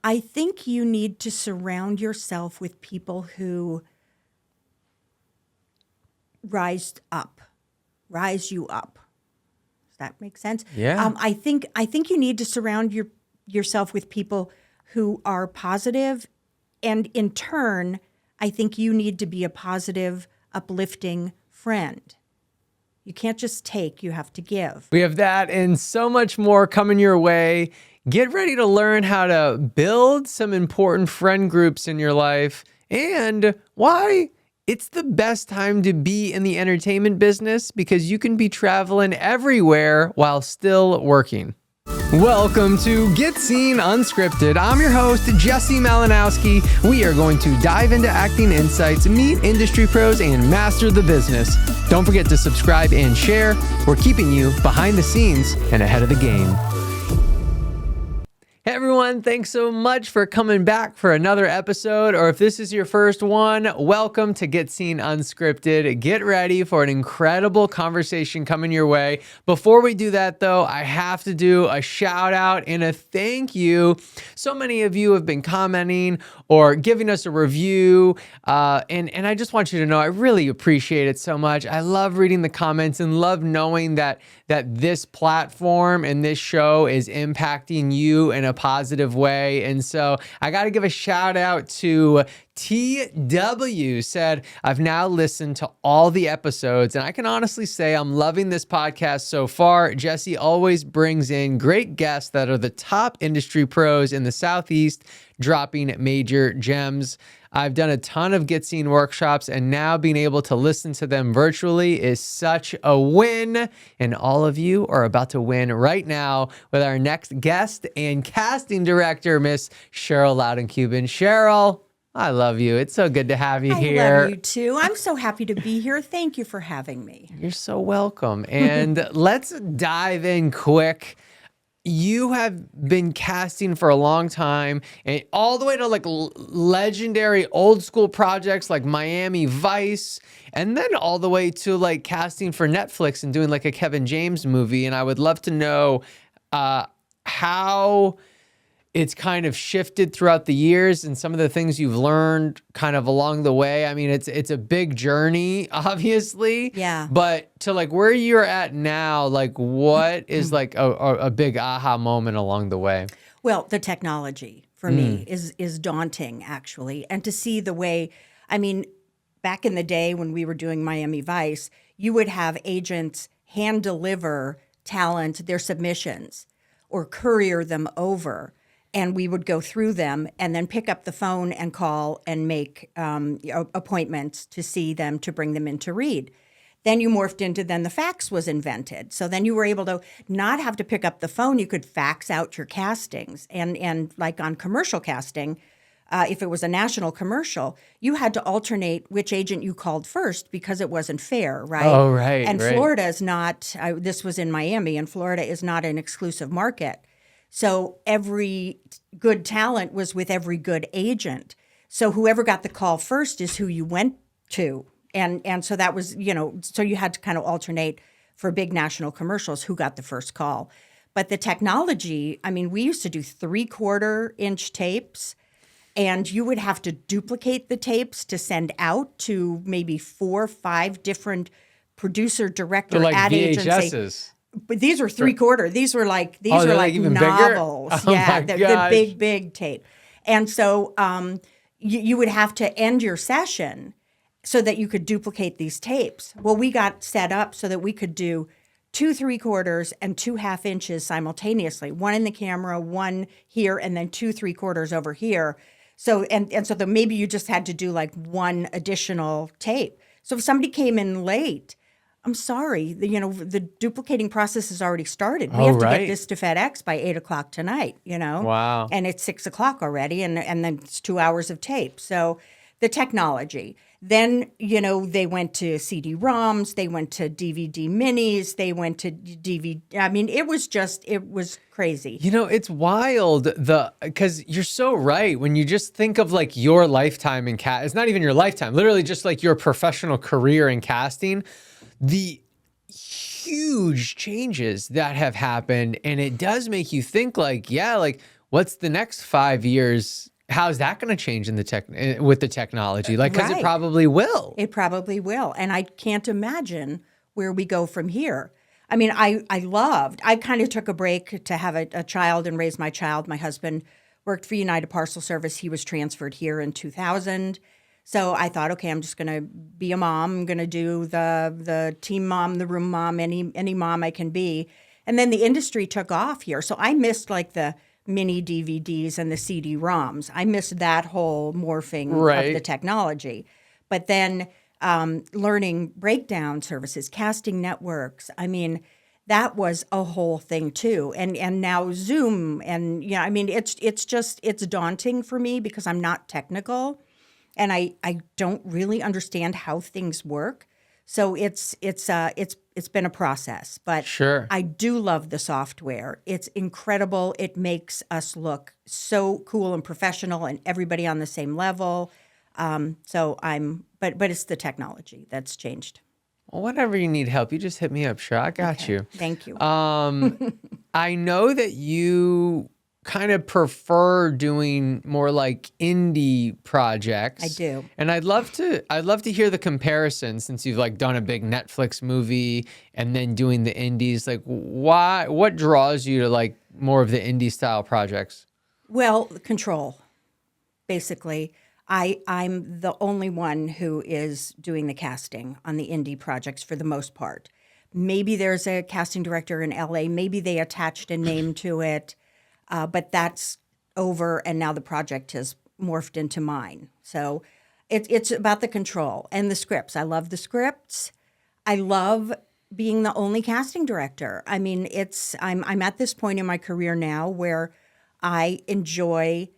I think you need to surround yourself with people who rise you up. Does that make sense? Yeah. I think you need to surround yourself with people who are positive, and in turn, I think you need to be a positive, uplifting friend. You can't just take, you have to give. We have that and so much more coming your way. Get ready to learn how to build some important friend groups in your life and why it's the best time to be in the entertainment business, because you can be traveling everywhere while still working. Welcome to Get Scene Unscripted. I'm your host, Jesse Malinowski. We are going to dive into acting insights, meet industry pros, and master the business. Don't forget to subscribe and share. We're keeping you behind the scenes and ahead of the game. Hey everyone, thanks so much for coming back for another episode, or if this is your first one, welcome to Get Scene Unscripted. Get ready for an incredible conversation coming your way. Before we do that though, I have to do a shout out and a thank you. So many of you have been commenting or giving us a review, and I just want you to know I really appreciate it so much. I love reading the comments and love knowing that this platform and this show is impacting you in a positive way. And so I got to give a shout out to TW. Said, I've now listened to all the episodes and I can honestly say I'm loving this podcast so far. Jesse always brings in great guests that are the top industry pros in the Southeast, dropping major gems. I've done a ton of Get Scene workshops, and now being able to listen to them virtually is such a win. And all of you are about to win right now with our next guest and casting director, Miss Cheryl Louden-Kubin. Cheryl, I love you. It's so good to have you here. I love you too. I'm so happy to be here. Thank you for having me. You're so welcome. And let's dive in quick. You have been casting for a long time, and all the way to like legendary old school projects like Miami Vice, and then all the way to like casting for Netflix and doing like a Kevin James movie. And I would love to know how it's kind of shifted throughout the years and some of the things you've learned kind of along the way. I mean, it's a big journey, obviously. Yeah. But to like where you're at now, like what is like a big aha moment along the way? Well, the technology for me is daunting, actually. And to see the way, I mean, back in the day when we were doing Miami Vice, you would have agents hand deliver talent, their submissions, or courier them over. And we would go through them and then pick up the phone and call and make appointments to see them, to bring them in to read. Then you morphed into, then the fax was invented. So then you were able to not have to pick up the phone. You could fax out your castings. And like on commercial casting, if it was a national commercial, you had to alternate which agent you called first because it wasn't fair, right? Oh, right. And right. Florida is not, this was in Miami, and Florida is not an exclusive market. So every good talent was with every good agent. So whoever got the call first is who you went to. And so that was, so you had to kind of alternate for big national commercials who got the first call. But the technology, I mean, we used to do 3/4-inch tapes, and you would have to duplicate the tapes to send out to maybe 4 or 5 different producer, director, like ad VHSs. agencies. But these were 3/4. These were like even novels. Bigger? Oh yeah, my the gosh. big tape. And so you would have to end your session so that you could duplicate these tapes. Well, we got set up so that we could do 2 3/4 and 2 1/2 inches simultaneously. One in the camera, one here, and then 2 3/4 over here. So and so maybe you just had to do like one additional tape. So if somebody came in late, I'm sorry, the duplicating process has already started. We have to get this to FedEx by 8:00 tonight, Wow. And it's 6:00 already, and then it's 2 hours of tape. So the technology. Then, they went to CD-ROMs, they went to DVD minis, they went to DVD. I mean, it was crazy. It's wild because you're so right. When you just think of like your lifetime in it's not even your lifetime, literally just like your professional career in casting, the huge changes that have happened. And it does make you think like, yeah, like what's the next 5 years? How's that going to change in the with the technology? Like, because it Right. probably will. It probably will. And I can't imagine where we go from here. I mean, I kind of took a break to have a child and raise my child. My husband worked for United Parcel Service. He was transferred here in 2000. So I thought, okay, I'm just going to be a mom. I'm going to do the team mom, the room mom, any mom I can be. And then the industry took off here. So I missed like the mini DVDs and the CD-ROMs. I missed that whole morphing of the technology. But then learning breakdown services, casting networks. I mean, that was a whole thing too. And now Zoom and I mean, it's daunting for me because I'm not technical, and I don't really understand how things work. So it's been a process, but Sure. I do love the software. It's incredible. It makes us look so cool and professional, and everybody on the same level. But it's the technology that's changed. Well, whenever you need help, you just hit me up. Sure, I got you. Thank you. I know that you kind of prefer doing more like indie projects. I do. And I'd love to hear the comparison, since you've like done a big Netflix movie and then doing the indies. Like, what draws you to like more of the indie style projects? Well, control. Basically, I'm the only one who is doing the casting on the indie projects for the most part. Maybe there's a casting director in LA. Maybe they attached a name to it. But that's over, and now the project has morphed into mine. So it's about the control and the scripts. I love the scripts. I love being the only casting director. I mean, I'm at this point in my career now where I enjoy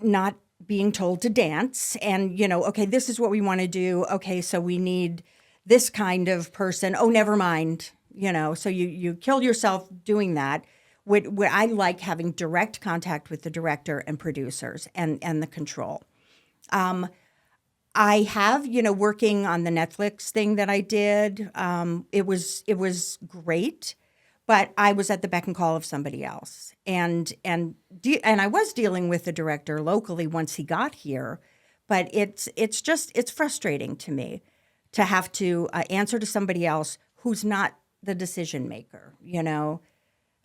not being told to dance and, okay, this is what we want to do. Okay, so we need this kind of person. Oh, never mind. So you killed yourself doing that. What I like having direct contact with the director and producers and the control. I have, working on the Netflix thing that I did. It was great, but I was at the beck and call of somebody else, and I was dealing with the director locally once he got here, but it's frustrating to me to have to answer to somebody else who's not the decision maker,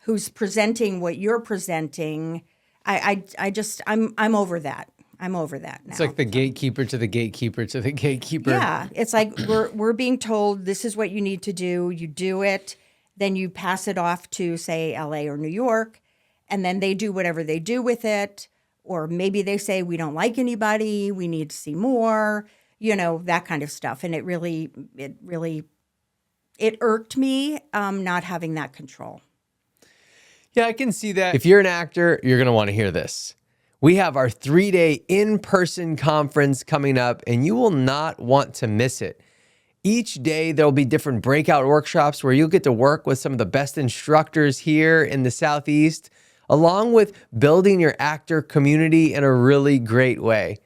who's presenting what you're presenting. I'm over that. I'm over that now. It's like the gatekeeper to the gatekeeper to the gatekeeper. Yeah, it's like we're being told this is what you need to do. You do it, then you pass it off to, say, LA or New York, and then they do whatever they do with it. Or maybe they say, we don't like anybody, we need to see more, that kind of stuff. And it really irked me not having that control. Yeah, I can see that. If you're an actor, you're going to want to hear this. We have our 3-day in-person conference coming up, and you will not want to miss it. Each day, there'll be different breakout workshops where you'll get to work with some of the best instructors here in the Southeast, along with building your actor community in a really great way.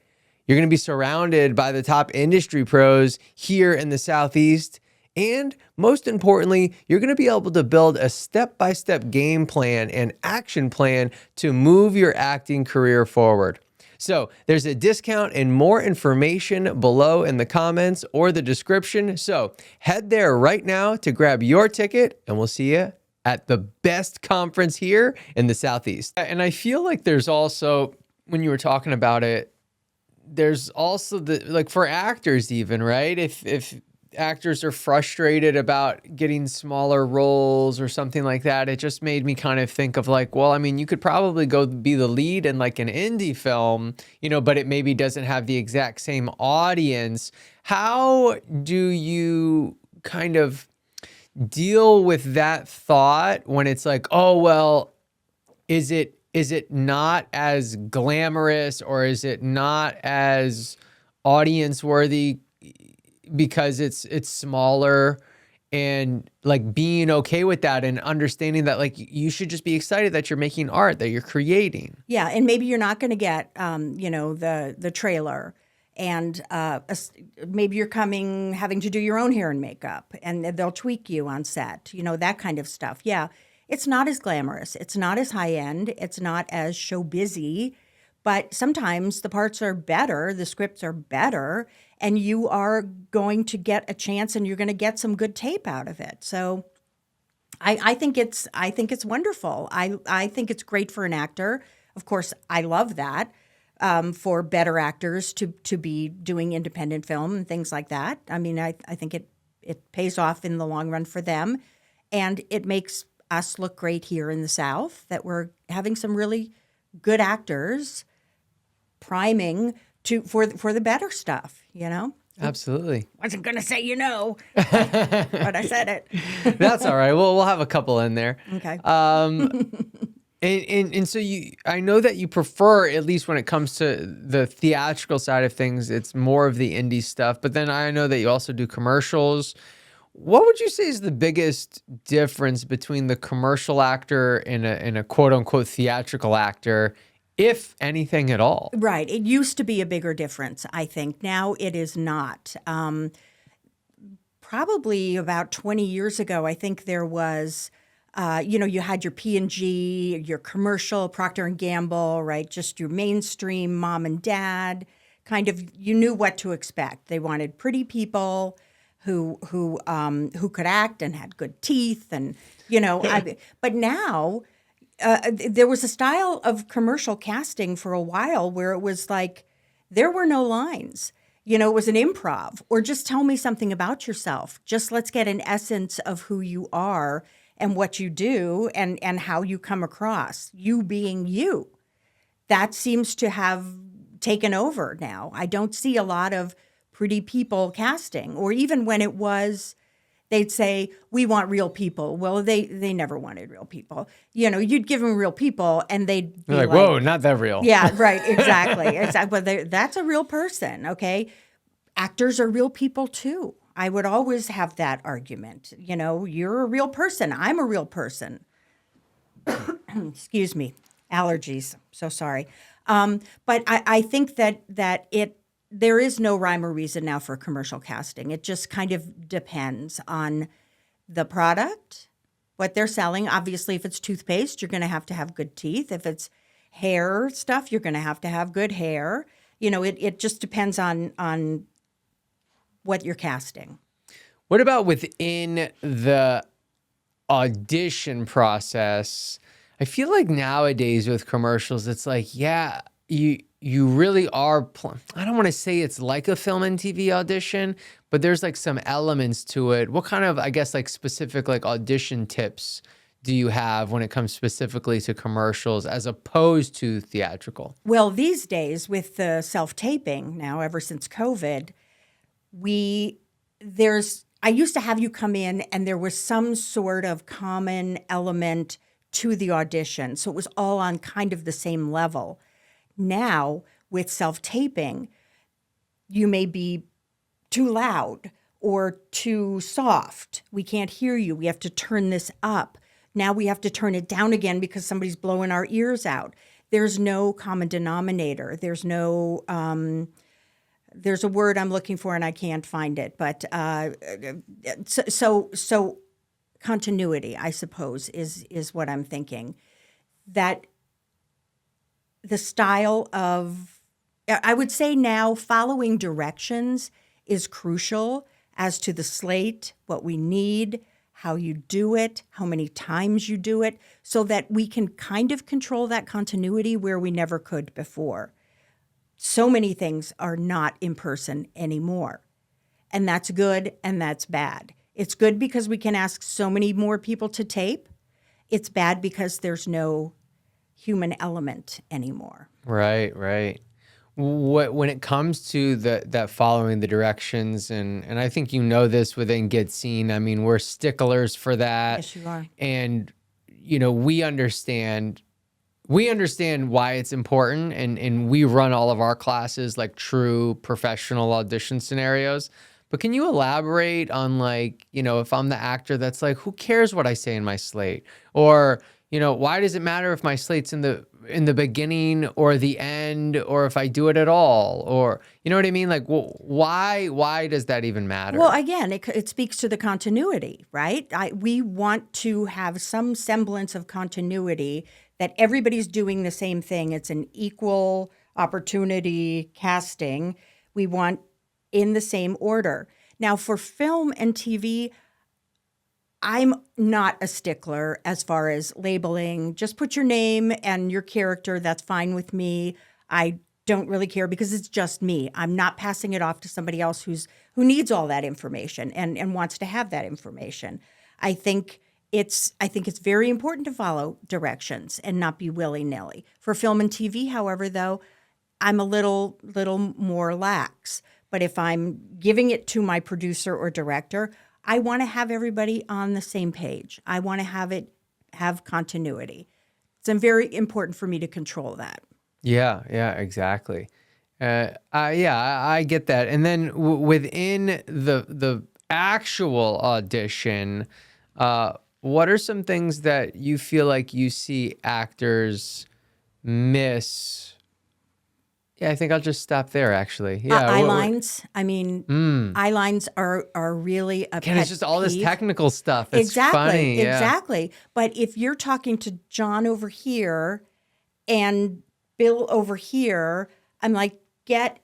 You're going to be surrounded by the top industry pros here in the Southeast. And most importantly, you're going to be able to build a step-by-step game plan and action plan to move your acting career forward. So there's a discount and more information below in the comments or the description. So head there right now to grab your ticket, and we'll see you at the best conference here in the Southeast. And I feel like there's also, when you were talking about it, there's also like for actors even, right? If actors are frustrated about getting smaller roles or something like that, it just made me kind of think of like, well, I mean, you could probably go be the lead in like an indie film, but it maybe doesn't have the exact same audience. How do you kind of deal with that thought when it's like, oh, well, is it not as glamorous, or is it not as audience worthy because it's smaller, and like being okay with that and understanding that like you should just be excited that you're making art, that you're creating. Yeah, and maybe you're not going to get the trailer, and maybe you're having to do your own hair and makeup, and they'll tweak you on set, that kind of stuff. Yeah, It's not as glamorous. It's not as high end. It's not as show busy. But sometimes the parts are better, the scripts are better, and you are going to get a chance and you're going to get some good tape out of it. So I think it's wonderful. I think it's great for an actor. Of course, I love that. For better actors to be doing independent film and things like that. I mean, I think it pays off in the long run for them, and it makes us look great here in the South that we're having some really good actors priming for the better stuff. Absolutely. Wasn't gonna say but I said it. That's all right. We'll have a couple in there. Okay. And so I know that you prefer, at least when it comes to the theatrical side of things, it's more of the indie stuff. But then I know that you also do commercials. What would you say is the biggest difference between the commercial actor and a quote unquote theatrical actor, if anything at all? Right. It used to be a bigger difference, I think. Now it is not. Probably about 20 years ago, I think there was. You had your P&G, your commercial, Procter and Gamble, right? Just your mainstream mom and dad. Kind of, you knew what to expect. They wanted pretty people who could act and had good teeth, and but now there was a style of commercial casting for a while where it was like there were no lines. It was an improv, or just tell me something about yourself. Just let's get an essence of who you are and what you do and how you come across, you being you. That seems to have taken over now. I don't see a lot of pretty people casting, or even when it was, they'd say, we want real people. Well, they never wanted real people. You'd give them real people and they'd be like, whoa, not that real. Yeah, right, exactly. But that's a real person, okay? Actors are real people too. I would always have that argument. You're a real person. I'm a real person. Excuse me, allergies. So sorry. But I think that there is no rhyme or reason now for commercial casting. It just kind of depends on the product, what they're selling. Obviously, if it's toothpaste, you're going to have good teeth. If it's hair stuff, you're going to have good hair. It just depends on what you're casting. What about within the audition process? I feel like nowadays with commercials, it's like, yeah, you really are, I don't want to say it's like a film and TV audition, but there's like some elements to it. What kind of, I guess, like specific like audition tips do you have when it comes specifically to commercials as opposed to theatrical? Well, these days with the self-taping now, ever since COVID, I used to have you come in and there was some sort of common element to the audition. So it was all on kind of the same level. Now, with self-taping, you may be too loud or too soft. We can't hear you. We have to turn this up. Now we have to turn it down again because somebody's blowing our ears out. There's no common denominator. There's no, there's a word I'm looking for and I can't find it. But so continuity, I suppose, is what I'm thinking. That the style of, I would say now, following directions is crucial as to the slate, what we need, how you do it, how many times you do it, so that we can kind of control that continuity where we never could before. So many things are not in person anymore, and that's good and that's bad. It's good because we can ask so many more people to tape. It's bad because there's no human element anymore. Right. When it comes to that following the directions, and I think this within Get Scene, I mean, we're sticklers for that. Yes, you are. And, we understand why it's important, and we run all of our classes like true professional audition scenarios. But can you elaborate on, like, if I'm the actor that's like, who cares what I say in my slate? Or, why does it matter if my slate's in the beginning or the end, or if I do it at all, or you know what I mean? Like, why does that even matter? Well, again, it speaks to the continuity, right? We want to have some semblance of continuity, that everybody's doing the same thing. It's an equal opportunity casting. We want in the same order. Now, for film and TV, I'm not a stickler as far as labeling. Just put your name and your character. That's fine with me. I don't really care because it's just me. I'm not passing it off to somebody else who needs all that information and wants to have that information. I think it's very important to follow directions and not be willy-nilly. For film and TV, however, though, I'm a little more lax. But if I'm giving it to my producer or director, I want to have everybody on the same page. I want to have continuity. It's very important for me to control that. Yeah, exactly. I get that. And then within the actual audition, what are some things that you feel like you see actors miss? Yeah, I think I'll just stop there, actually. Yeah, eye lines. I mean, eye lines are really a pet it's just all this peeve. technical stuff. It's Exactly, funny. Yeah. exactly. But if you're talking to John over here and Bill over here, I'm like, get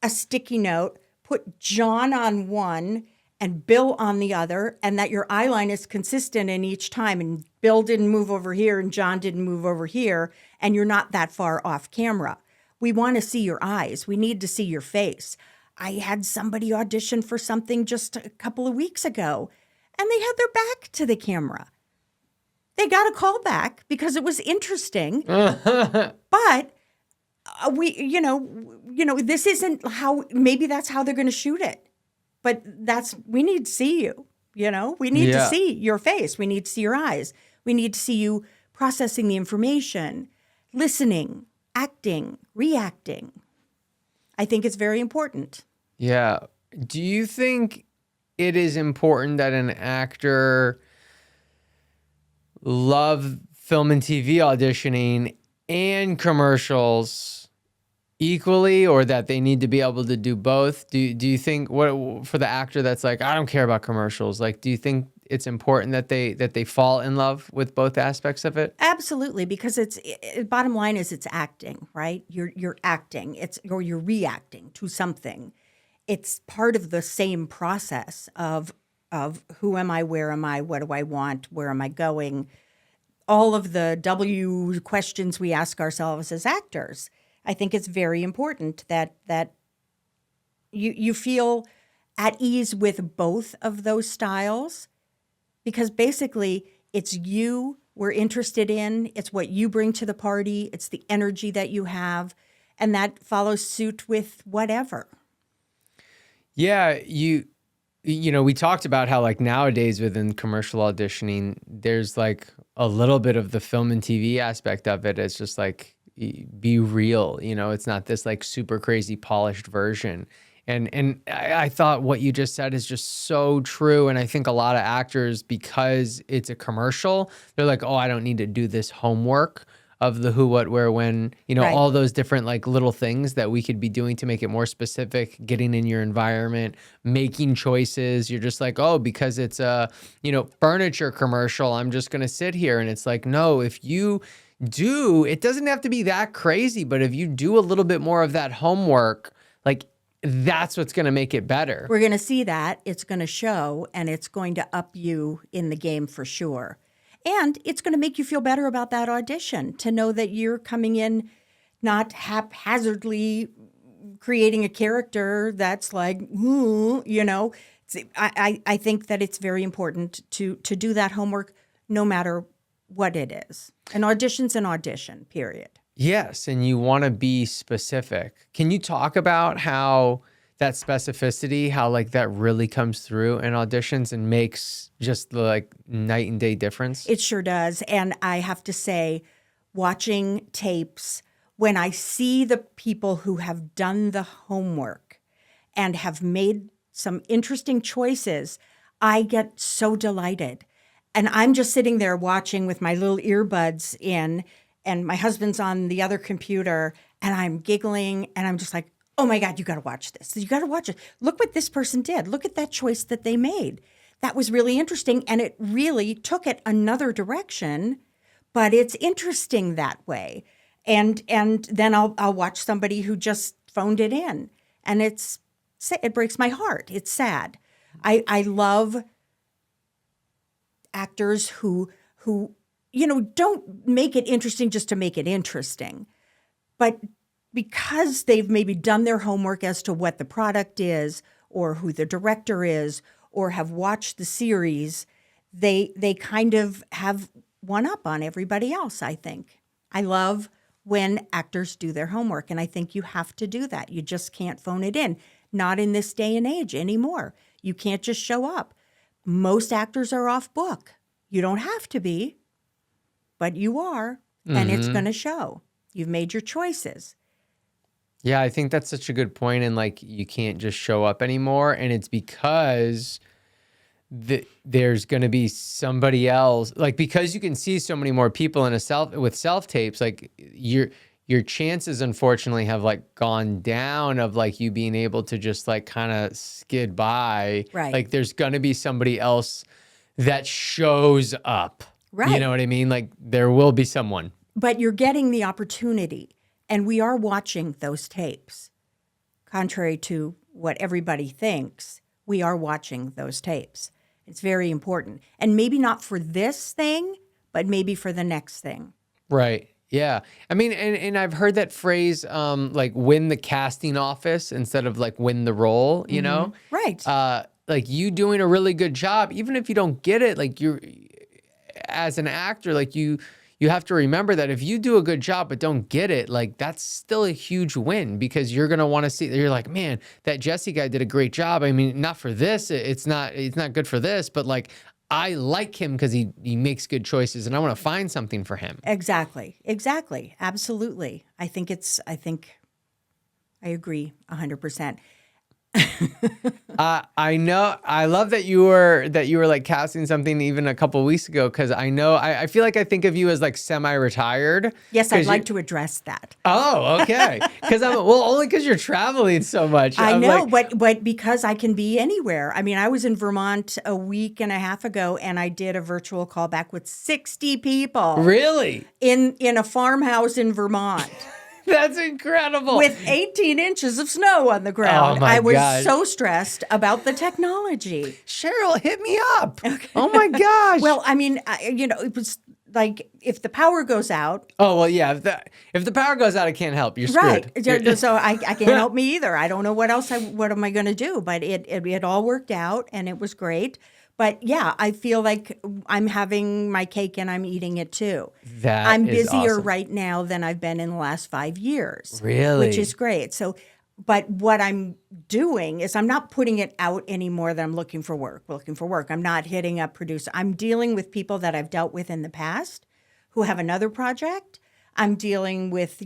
a sticky note, put John on one and Bill on the other, and that your eye line is consistent in each time. And Bill didn't move over here and John didn't move over here, and you're not that far off camera. We want to see your eyes. We need to see your face. I had somebody audition for something just a couple of weeks ago, and they had their back to the camera. They got a call back because it was interesting, but this isn't how. Maybe that's how they're going to shoot it, but we need to see you. We need to see your face. We need to see your eyes. We need to see you processing the information, listening, acting, reacting. I think it's very important. Yeah. Do you think it is important that an actor love film and TV auditioning and commercials equally, or that they need to be able to do both? Do you think, what for the actor that's like, I don't care about commercials, like, do you think it's important that they fall in love with both aspects of it? Absolutely, because bottom line is it's acting, right? You're acting, or you're reacting to something. It's part of the same process of who am I, where am I, what do I want, where am I going? All of the W questions we ask ourselves as actors. I think it's very important that you feel at ease with both of those styles, because basically it's you we're interested in, it's what you bring to the party, it's the energy that you have, and that follows suit with whatever. Yeah, we talked about how, like, nowadays within commercial auditioning, there's like a little bit of the film and TV aspect of it. It's just like, be real, it's not this like super crazy polished version. And I thought what you just said is just so true. And I think a lot of actors, because it's a commercial, they're like, oh, I don't need to do this homework of the who, what, where, when, Right. all those different like little things that we could be doing to make it more specific, getting in your environment, making choices. You're just like, oh, because it's a, furniture commercial, I'm just going to sit here. And it's like, no, if you do, it doesn't have to be that crazy, but if you do a little bit more of that homework, like, that's what's going to make it better. We're going to see that. It's going to show, and it's going to up you in the game for sure. And it's going to make you feel better about that audition, to know that you're coming in not haphazardly creating a character that's like, I think that it's very important to do that homework no matter what it is. An audition's an audition, period. Yes, and you want to be specific. Can you talk about how that specificity, how like that really comes through in auditions and makes just the like night and day difference? It sure does. And I have to say, watching tapes, when I see the people who have done the homework and have made some interesting choices, I get so delighted. And I'm just sitting there watching with my little earbuds in, and my husband's on the other computer, and I'm giggling, and I'm just like, oh my God, you got to watch this. You got to watch it. Look what this person did. Look at that choice that they made. That was really interesting, and it really took it another direction, but it's interesting that way. And then I'll watch somebody who just phoned it in, and it breaks my heart. It's sad. I love actors who don't make it interesting just to make it interesting, but because they've maybe done their homework as to what the product is or who the director is or have watched the series, they kind of have one up on everybody else, I think. I love when actors do their homework, and I think you have to do that. You just can't phone it in. Not in this day and age anymore. You can't just show up. Most actors are off book. You don't have to be, but you are, and it's going to show. You've made your choices. Yeah, I think that's such a good point. And like, you can't just show up anymore. And it's because there's going to be somebody else, like, because you can see so many more people in with self tapes, like your chances unfortunately have like gone down of like you being able to just like kind of skid by. Right. Like there's going to be somebody else that shows up. Right. You know what I mean? Like there will be someone. But you're getting the opportunity, and we are watching those tapes. Contrary to what everybody thinks, we are watching those tapes. It's very important. And maybe not for this thing, but maybe for the next thing. Right. Yeah. I mean, and I've heard that phrase, like win the casting office instead of like win the role, you know? Right. Like you doing a really good job, even if you don't get it, like you're, as an actor, like you have to remember that if you do a good job but don't get it, like that's still a huge win, because you're gonna want to see. You're like, man, that Jesse guy did a great job. I mean, not for this, it's not good for this, but like I like him because he makes good choices, and I want to find something for him. Exactly. Absolutely. I think I agree 100%. I know. I love that you were like casting something even a couple weeks ago, because I feel like I think of you as like semi-retired. Yes, I'd like to address that. Oh, okay. Because only because you're traveling so much. I know, like, but because I can be anywhere. I mean, I was in Vermont a week and a half ago, and I did a virtual callback with 60 people. Really? In a farmhouse in Vermont. That's incredible. With 18 inches of snow on the ground. Oh my I was gosh. so stressed about the technology. Cheryl, hit me up. Okay. Oh my gosh. Well, I mean, it was like if the power goes out. Oh, well, yeah. If the power goes out, I can't help. You're screwed. Right. So I can't help me either. I don't know what am I going to do? But it all worked out, and it was great. But yeah, I feel like I'm having my cake and I'm eating it too. I'm busier awesome. right now than I've been in the last 5 years. Really? Which is great. So, but what I'm doing is I'm not putting it out anymore that I'm looking for work. I'm not hitting up producer. I'm dealing with people that I've dealt with in the past who have another project. I'm dealing with,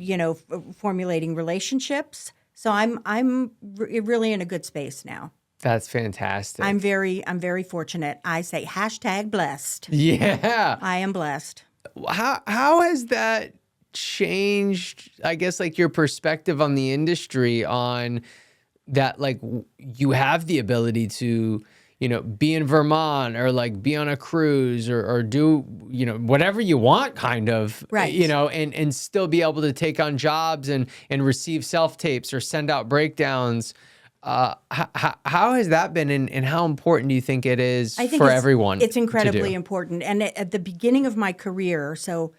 formulating relationships. So I'm really in a good space now. That's fantastic. I'm very fortunate. I say #blessed. Yeah. I am blessed. How has that changed, I guess, like your perspective on the industry, on that, like you have the ability to, be in Vermont or like be on a cruise or do, whatever you want kind of, right. And still be able to take on jobs and receive self-tapes or send out breakdowns. How has that been, and how important do you think it is for everyone? It's incredibly important. And at the beginning of my career, so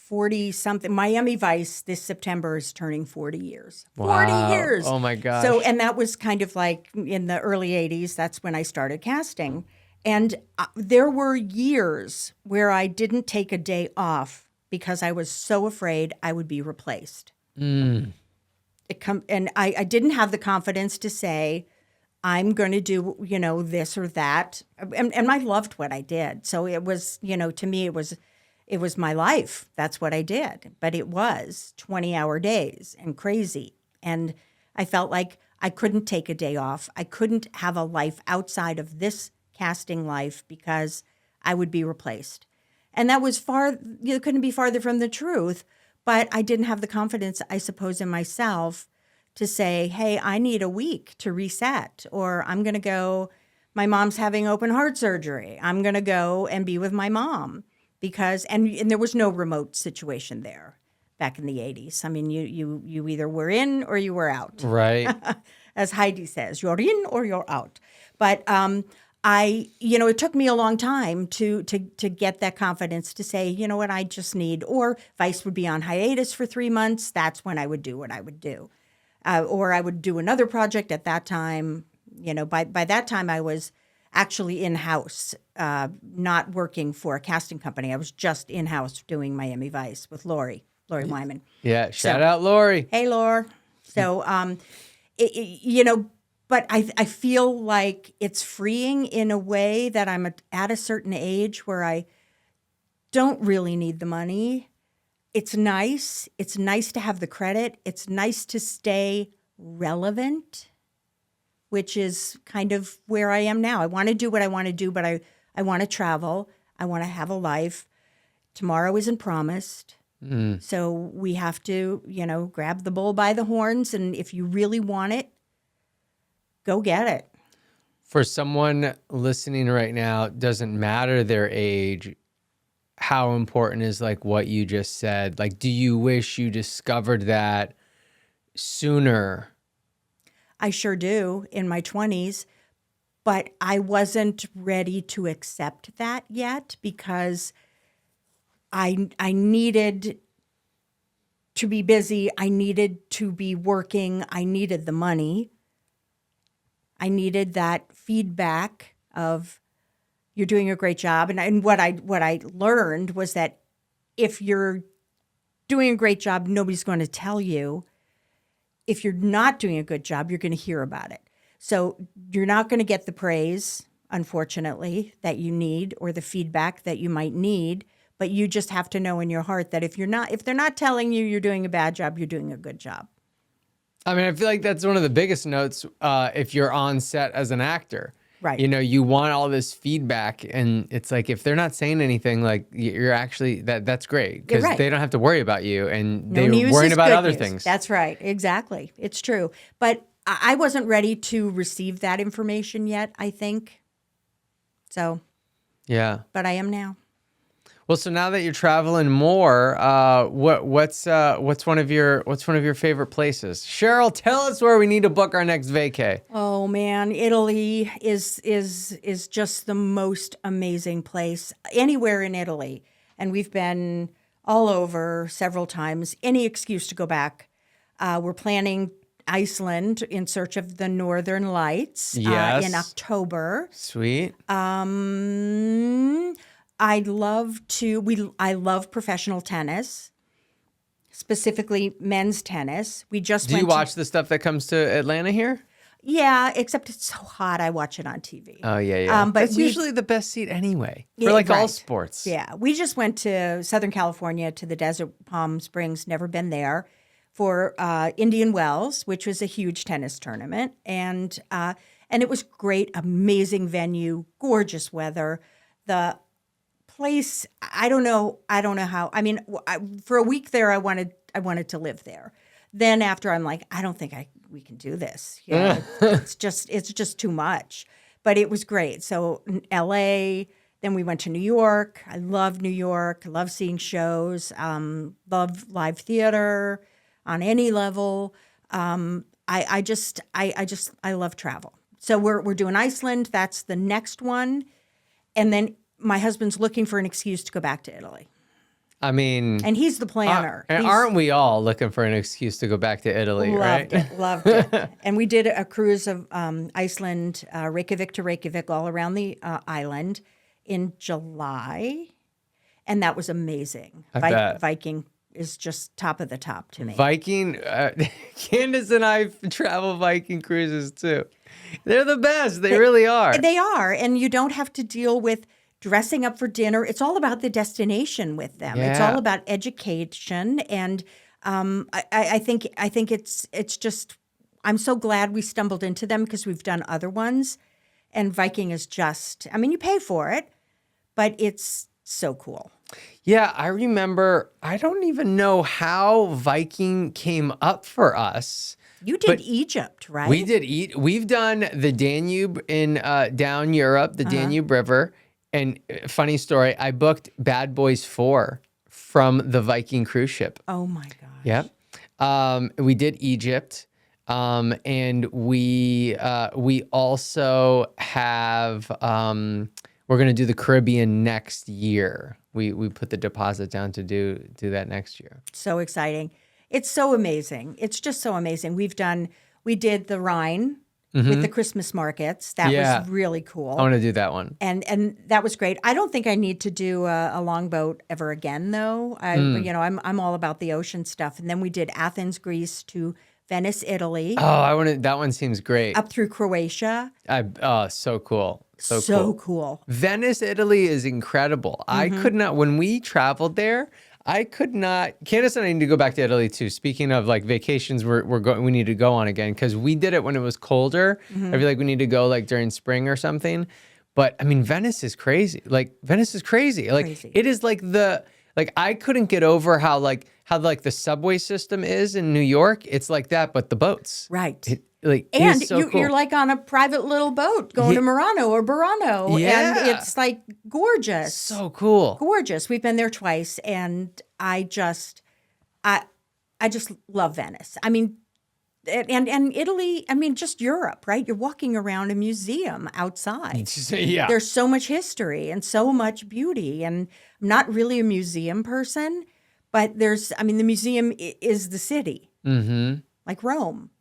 40-something, Miami Vice this September is turning 40 years. Wow. 40 years. Oh my gosh. So, and that was kind of like in the early 80s, that's when I started casting. And there were years where I didn't take a day off because I was so afraid I would be replaced. Mm. And I didn't have the confidence to say, I'm going to do, this or that. And I loved what I did. So it was, to me, it was my life. That's what I did. But it was 20-hour days and crazy. And I felt like I couldn't take a day off. I couldn't have a life outside of this casting life because I would be replaced. And that was couldn't be farther from the truth. But I didn't have the confidence, I suppose, in myself to say, hey, I need a week to reset, or I'm going to go, my mom's having open heart surgery. I'm going to go and be with my mom because, and there was no remote situation there back in the 80s. I mean, you either were in or you were out. Right. As Heidi says, you're in or you're out. But it took me a long time to get that confidence to say, you know what, I just need, or Vice would be on hiatus for 3 months. That's when I would do what I would do. Or I would do another project at that time. By that time I was actually in-house, not working for a casting company. I was just in-house doing Miami Vice with Lori Wyman. Yeah. Shout out Lori. Hey, Laura. So, but I feel like it's freeing in a way that I'm at a certain age where I don't really need the money. It's nice. It's nice to have the credit. It's nice to stay relevant, which is kind of where I am now. I want to do what I want to do, but I want to travel. I want to have a life. Tomorrow isn't promised. So we have to, grab the bull by the horns. And if you really want it, go get it. For someone listening right now, doesn't matter their age, how important is like what you just said? Like, do you wish you discovered that sooner? I sure do in my 20s, but I wasn't ready to accept that yet because I needed to be busy. I needed to be working. I needed the money. I needed that feedback of you're doing a great job. And what I learned was that if you're doing a great job, nobody's going to tell you. If you're not doing a good job, you're going to hear about it. So you're not going to get the praise, unfortunately, that you need or the feedback that you might need. But you just have to know in your heart that if they're not telling you you're doing a bad job, you're doing a good job. I mean, I feel like that's one of the biggest notes if you're on set as an actor. Right. You want all this feedback, and it's like if they're not saying anything, like you're actually that's great because they don't have to worry about you, and they're worrying about other things. That's right. Exactly. It's true. But I wasn't ready to receive that information yet, I think. So. Yeah. But I am now. Well, so now that you're traveling more, what's one of your favorite places? Cheryl, tell us where we need to book our next vacay. Oh man, Italy is just the most amazing place. Anywhere in Italy, and we've been all over several times. Any excuse to go back. We're planning Iceland in search of the Northern Lights in October. Sweet. I love professional tennis, specifically men's tennis. We just Do you watch the stuff that comes to Atlanta here? Yeah, except it's so hot. I watch it on TV. Oh yeah. But it's usually the best seat anyway for all sports. Yeah, we just went to Southern California to the Desert Palm Springs. Never been there for Indian Wells, which was a huge tennis tournament, and it was great. Amazing venue, gorgeous weather. The place, I don't know how. I mean, for a week there, I wanted to live there. Then after, I'm like, I don't think we can do this. It's just too much. But it was great. So L.A. Then we went to New York. I love New York. I love seeing shows. Love live theater on any level. I love travel. So we're doing Iceland. That's the next one, and then my husband's looking for an excuse to go back to Italy. I mean, and he's the planner. Aren't we all looking for an excuse to go back to Italy? Loved it. And we did a cruise of Iceland, Reykjavik to Reykjavik, all around the island in July, and that was amazing. Viking is just top of the top to me. Viking, Candace and I travel Viking cruises too. They're the best. They really are. They are, and you don't have to deal with dressing up for dinner. It's all about the destination with them. Yeah. It's all about education, and I think it's just. I'm so glad we stumbled into them because we've done other ones, and Viking is just. I mean, you pay for it, but it's so cool. Yeah, I remember, I don't even know how Viking came up for us. You did Egypt, right? We've done the Danube in down Europe, the Danube River. And funny story, I booked Bad Boys 4 from the Viking cruise ship. Oh my gosh. Yep. We did Egypt. And we also have we're gonna do the Caribbean next year. We put the deposit down to do that next year. So exciting. It's so amazing. It's just so amazing. We did the Rhine with the Christmas markets. That was really cool. I want to do that one. And that was great. I don't think I need to do a longboat ever again, though. I'm all about the ocean stuff. And then we did Athens, Greece to Venice, Italy. Oh, that one seems great. Up through Croatia. So cool. So cool. Venice, Italy is incredible. I could not, when we traveled there, Candace and I need to go back to Italy too. Speaking of like vacations, we need to go on again because we did it when it was colder. I feel like we need to go like during spring or something. But I mean, Venice is crazy. Like Venice is crazy. Like it is like I couldn't get over how the subway system is in New York. It's like that, but the boats. Right. And so cool. You're like on a private little boat going to Murano or Burano. Yeah. And it's like gorgeous. So cool. Gorgeous. We've been there twice and I just love Venice. I mean, and Italy, I mean, just Europe, right? You're walking around a museum outside. Yeah. There's so much history and so much beauty. And I'm not really a museum person, but the museum is the city. Mm-hmm. Like Rome,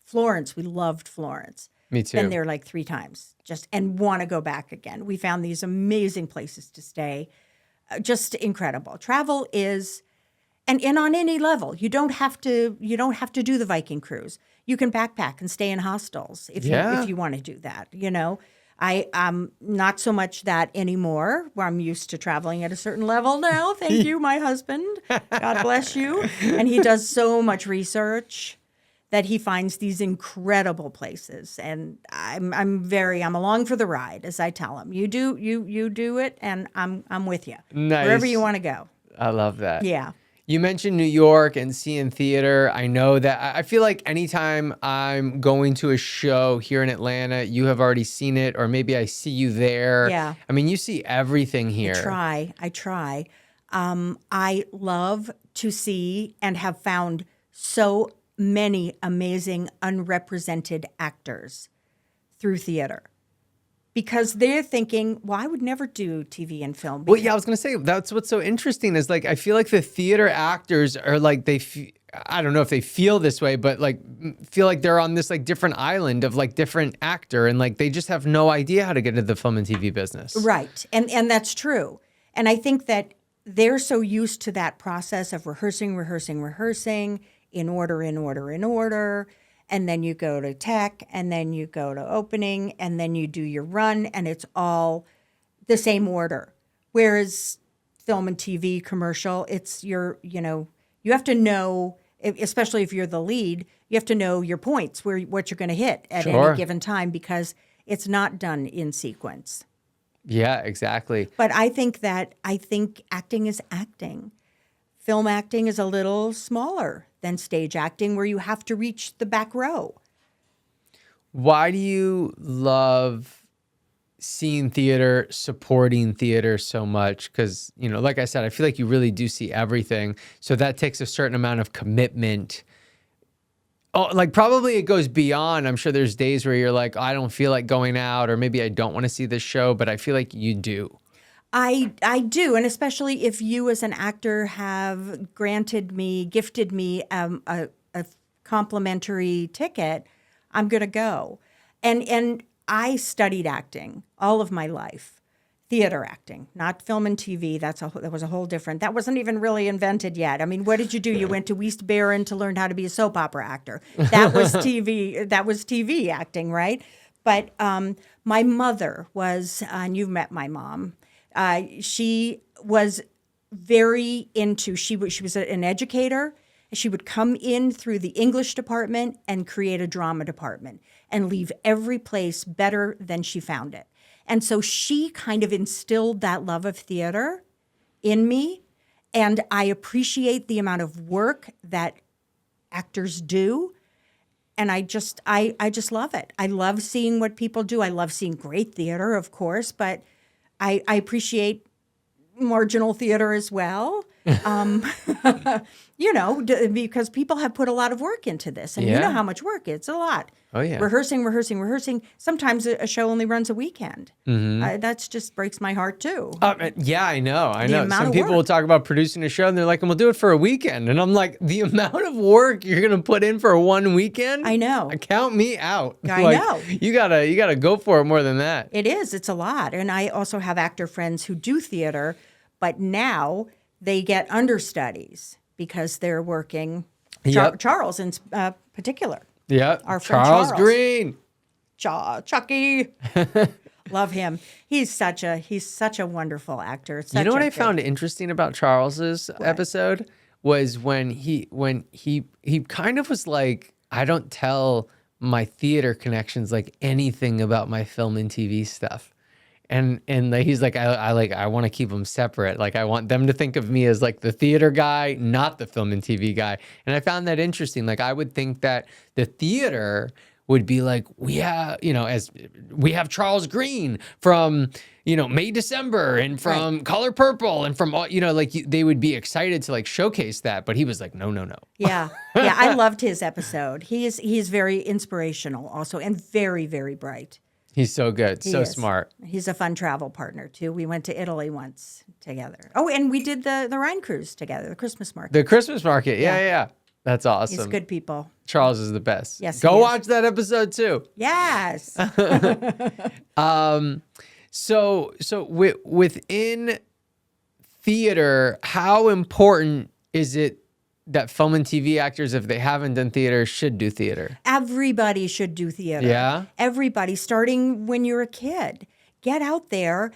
Florence. We loved Florence. Me too. Been there like 3 times and want to go back again. We found these amazing places to stay. Just incredible. Travel is, and on any level, you don't have to do the Viking cruise. You can backpack and stay in hostels if you want to do that. I'm not so much that anymore, where I'm used to traveling at a certain level now. Thank you, my husband. God bless you. And he does so much research that he finds these incredible places, and I'm along for the ride, as I tell him. You do it, and I'm with you. Nice. Wherever you want to go. I love that. Yeah. You mentioned New York and seeing theater. I know that I feel like anytime I'm going to a show here in Atlanta, you have already seen it, or maybe I see you there. Yeah. I mean, you see everything here. I try. I love to see and have found so many amazing unrepresented actors through theater. Because they're thinking, well, I would never do TV and film. Well, yeah, I was going to say, that's what's so interesting is like, I feel like the theater actors are like, I don't know if they feel this way, but like, feel like they're on this like different island of like different actor. And like, they just have no idea how to get into the film and TV business. Right. And that's true. And I think that they're so used to that process of rehearsing in order. And then you go to tech, and then you go to opening, and then you do your run, and it's all the same order. Whereas film and TV commercial, it's you have to know, especially if you're the lead, you have to know your points, what you're going to hit at any given time, because it's not done in sequence. Yeah, exactly. But I think acting is acting. Film acting is a little smaller than stage acting, where you have to reach the back row. Why do you love seeing theater, supporting theater so much? Because, like I said, I feel like you really do see everything. So that takes a certain amount of commitment. Oh, like probably it goes beyond. I'm sure there's days where you're like, I don't feel like going out, or maybe I don't want to see this show, but I feel like you do. I do, and especially if you as an actor have gifted me a complimentary ticket, I'm going to go. And I studied acting all of my life, theater acting, not film and TV. That was a whole different. That wasn't even really invented yet. I mean, what did you do? You went to West Barron to learn how to be a soap opera actor. That was TV. That was TV acting, right? But my mother was, and you've met my mom. She was very into, she was an educator. She would come in through the English department and create a drama department and leave every place better than she found it. And so she kind of instilled that love of theater in me. And I appreciate the amount of work that actors do. And I just love it. I love seeing what people do. I love seeing great theater, of course, but I appreciate marginal theater as well. Because people have put a lot of work into this. And you know how much work it's a lot. Oh, yeah. Rehearsing. Sometimes a show only runs a weekend. That just breaks my heart, too. Yeah, I know. amount Some of people will work. talk about producing a show and they're like, we'll do it for a weekend. And I'm like, the amount of work you're going to put in for one weekend? I know. Count me out. I Like, know. You gotta go for it more than that. It is. It's a lot. And I also have actor friends who do theater, but now they get understudies because they're working. Yep. Charles in particular. Yeah. Our friend Charles Charles. Green. Chucky. Love him. He's such a wonderful actor. You know what I found interesting about Charles's episode was when he kind of was like, I don't tell my theater connections like anything about my film and TV stuff. And like, he's like, I want to keep them separate. Like, I want them to think of me as like the theater guy, not the film and TV guy. And I found that interesting. Like, I would think that the theater would be like, as we have Charles Green from, May, December, and from Color Purple, and from all, they would be excited to like showcase that. But he was like, no. Yeah. I loved his episode. He is very inspirational also, and very, very bright. He's so good, so smart. He's a fun travel partner too. We went to Italy once together. Oh, and we did the Rhine cruise together, the Christmas market. The Christmas market, yeah. That's awesome. He's good people. Charles is the best. Yes, go he is. watch that episode too. Yes. So within theater, how important is it that film and TV actors, if they haven't done theater, should do theater? Everybody should do theater. Yeah? Everybody, starting when you're a kid. Get out there.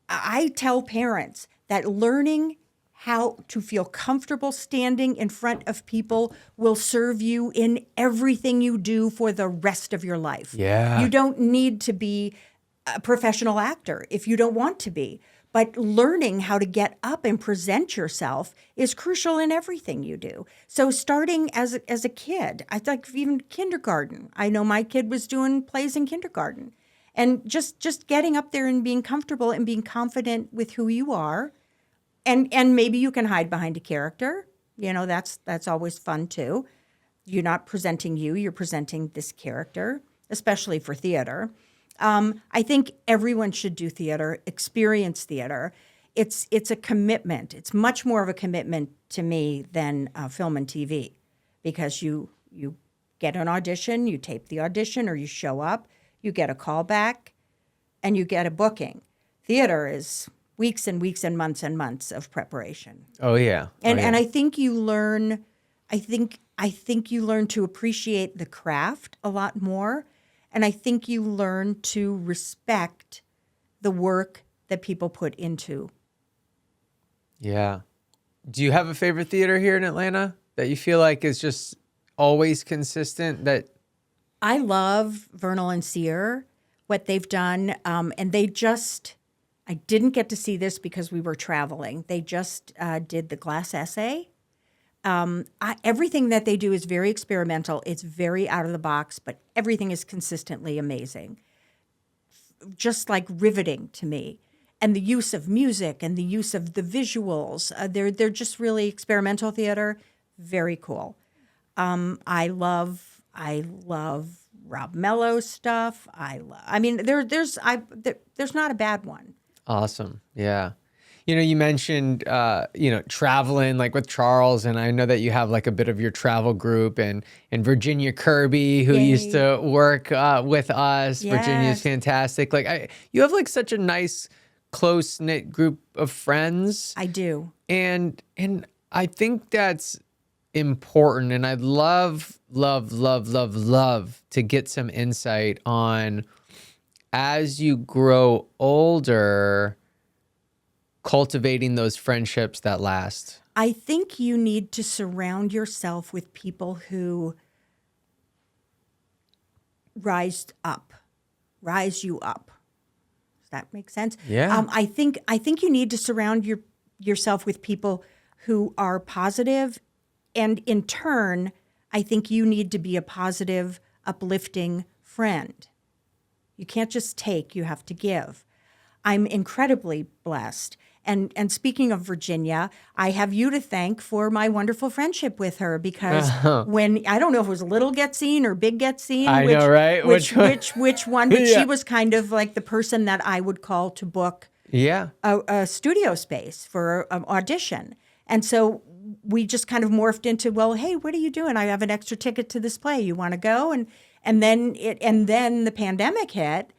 I tell parents that learning how to feel comfortable standing in front of people will serve you in everything you do for the rest of your life. Yeah. You don't need to be a professional actor if you don't want to be. But learning how to get up and present yourself is crucial in everything you do. So starting as a kid, I think even kindergarten. I know my kid was doing plays in kindergarten. And just getting up there and being comfortable and being confident with who you are. And maybe you can hide behind a character. That's always fun too. You're not presenting you're presenting this character, especially for theater. I think everyone should do theater, experience theater. It's a commitment. It's much more of a commitment to me than film and TV, because you get an audition, you tape the audition, or you show up, you get a call back, and you get a booking. Theater is weeks and weeks and months of preparation. Oh yeah. And I think you learn. I think you learn to appreciate the craft a lot more. And I think you learn to respect the work that people put into. Yeah. Do you have a favorite theater here in Atlanta that you feel like is just always consistent? That I love Vernal and Sear, what they've done. And I didn't get to see this because we were traveling. They just did the glass essay. Everything that they do is very experimental. It's very out of the box, but everything is consistently amazing. Just like riveting to me. And the use of music and the use of the visuals, they're just really experimental theater. Very cool. I love Rob Mello's stuff. There's not a bad one. awesome. Yeah. You mentioned, traveling like with Charles, and I know that you have like a bit of your travel group, and Virginia Kirby, who used to work with us. Yes. Virginia's fantastic. Like you have like such a nice, close knit group of friends. I do. And I think that's important. And I'd love to get some insight on, as you grow older, cultivating those friendships that last. I think you need to surround yourself with people who rise you up. Does that make sense? Yeah. I think you need to surround yourself with people who are positive, and in turn, I think you need to be a positive, uplifting friend. You can't just take, you have to give. I'm incredibly blessed. And speaking of Virginia, I have you to thank for my wonderful friendship with her, because when, I don't know if it was little Get Scene or big Get Scene, I know, right? Which one, but Yeah. she was kind of like the person that I would call to book Yeah. a studio space for an audition. And so we just kind of morphed into, well, hey, what are you doing? I have an extra ticket to this play. You want to go? And then the pandemic hit,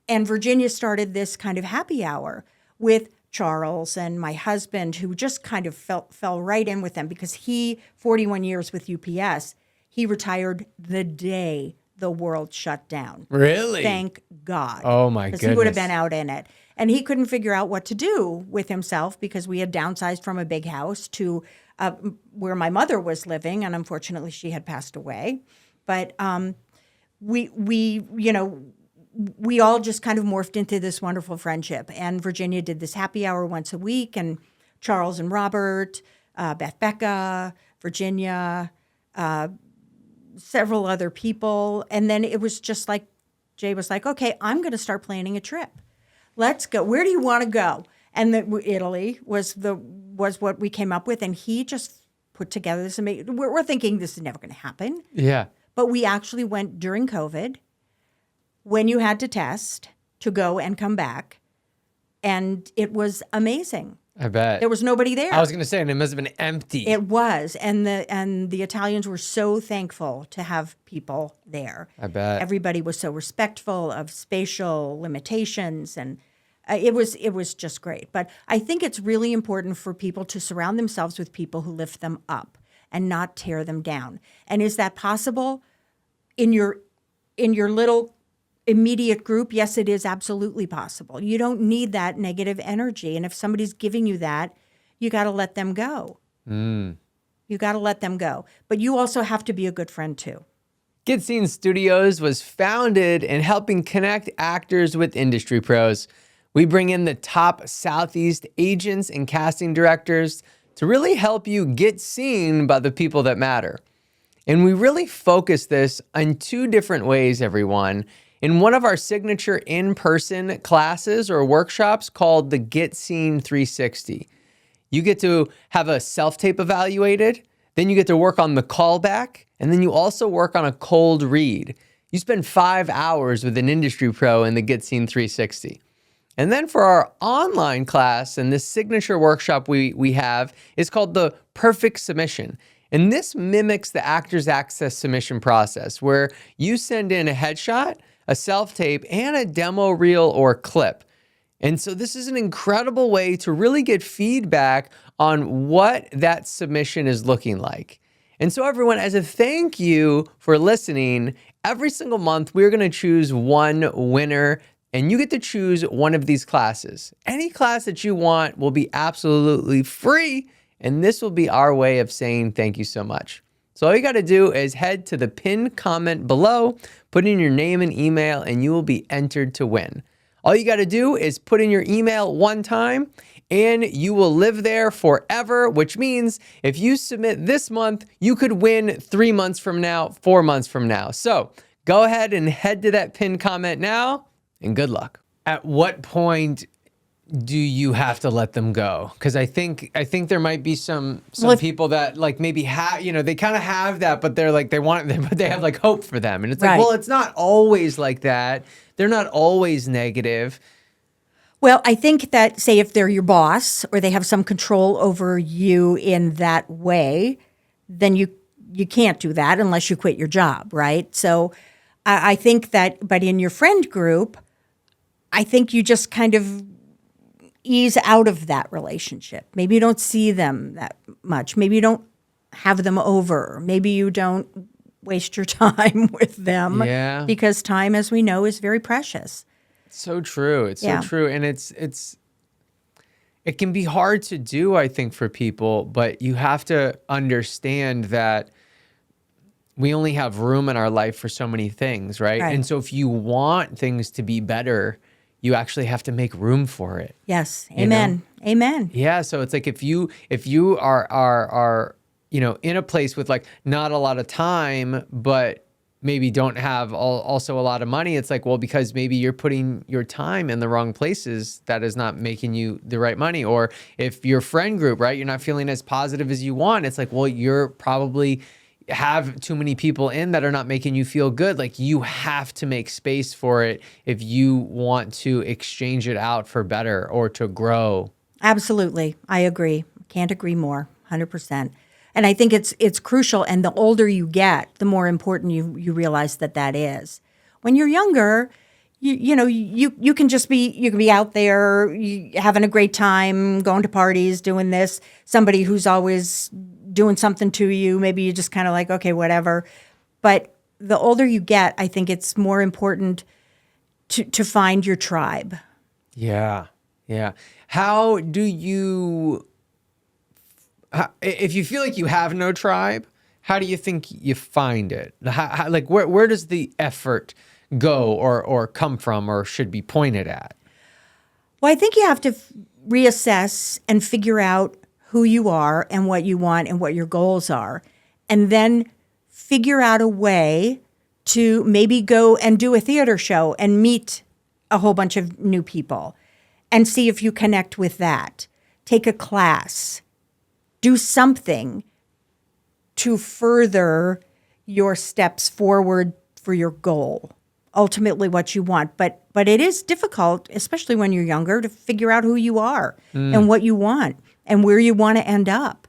and Virginia started this kind of happy hour with Charles and my husband, who just kind of fell right in with them, because he, 41 years with UPS, he retired the day the world shut down. Really? Thank God. Oh, my Because he would have goodness. been out in it. And he couldn't figure out what to do with himself, because we had downsized from a big house to where my mother was living, and unfortunately she had passed away. But we all just kind of morphed into this wonderful friendship. And Virginia did this happy hour once a week, and Charles and Robert, Beth Becca, Virginia, several other people. And then it was just like, Jay was like, okay, I'm going to start planning a trip. Let's go. Where do you want to go? And Italy was what we came up with. And he just put together this amazing, we're thinking this is never going to happen. Yeah. But we actually went during COVID, when you had to test to go and come back. And it was amazing. I bet. There was nobody there. I was going to say, and it must have been empty. It was. And the Italians were so thankful to have people there. I bet. Everybody was so respectful of spatial limitations, and it was just great. But I think it's really important for people to surround themselves with people who lift them up and not tear them down. And is that possible in your little immediate group? Yes, it is absolutely possible. You don't need that negative energy. And if somebody's giving you that, you got to let them go. You got to let them go. But you also have to be a good friend too. Get Scene Studios was founded in helping connect actors with industry pros. We bring in the top Southeast agents and casting directors to really help you get seen by the people that matter. And we really focus this on two different ways, everyone. In one of our signature in-person classes or workshops called the Get Scene 360, you get to have a self-tape evaluated, then you get to work on the callback, and then you also work on a cold read. You spend 5 hours with an industry pro in the Get Scene 360. And then for our online class, and this signature workshop we have is called the Perfect Submission. And this mimics the Actors Access submission process, where you send in a headshot, a self-tape, and a demo reel or clip. And so this is an incredible way to really get feedback on what that submission is looking like. And so everyone, as a thank you for listening, every single month we're going to choose one winner, and you get to choose one of these classes. Any class that you want will be absolutely free, and this will be our way of saying thank you so much. So all you got to do is head to the pinned comment below, put in your name and email, and you will be entered to win. All you got to do is put in your email one time, and you will live there forever, which means if you submit this month, you could win 3 months from now, 4 months from now. So go ahead and head to that pinned comment now, and good luck. At what point do you have to let them go? Because I think there might be some people that like maybe have, they kind of have that, but they're like, but they have like hope for them. And it's like, well, it's not always like that. They're not always negative. Well, I think that, say, if they're your boss or they have some control over you in that way, then you can't do that unless you quit your job, right? So I think that, but in your friend group, I think you just kind of ease out of that relationship. Maybe you don't see them that much. Maybe you don't have them over. Maybe you don't waste your time with them. Yeah. Because time, as we know, is very precious. So true. It's so true. And it can be hard to do, I think, for people, but you have to understand that we only have room in our life for so many things, right? And so if you want things to be better, you actually have to make room for it. Yes. You know? Amen. Amen. Yeah, so it's like if you are in a place with like not a lot of time, but maybe don't have also a lot of money, it's like, well, because maybe you're putting your time in the wrong places, that is not making you the right money. Or if your friend group, right, you're not feeling as positive as you want, it's like, well, you're probably have too many people in that are not making you feel good. Like you have to make space for it if you want to exchange it out for better or to grow. Absolutely. I agree. Can't agree more. 100%. And I think it's crucial. And the older you get, the more important you realize that is. When you're younger, you can just be out there having a great time, going to parties, doing this. Somebody who's always doing something to you, maybe you just kind of like, okay, whatever. But the older you get, I think it's more important to find your tribe. Yeah. Yeah. How do you, if you feel like you have no tribe, how do you think you find it? Like where does the effort go or come from or should be pointed at? Well, I think you have to reassess and figure out who you are and what you want and what your goals are, and then figure out a way to maybe go and do a theater show and meet a whole bunch of new people and see if you connect with that. Take a class, do something to further your steps forward for your goal, ultimately what you want. But it is difficult, especially when you're younger, to figure out who you are and what you want and where you want to end up.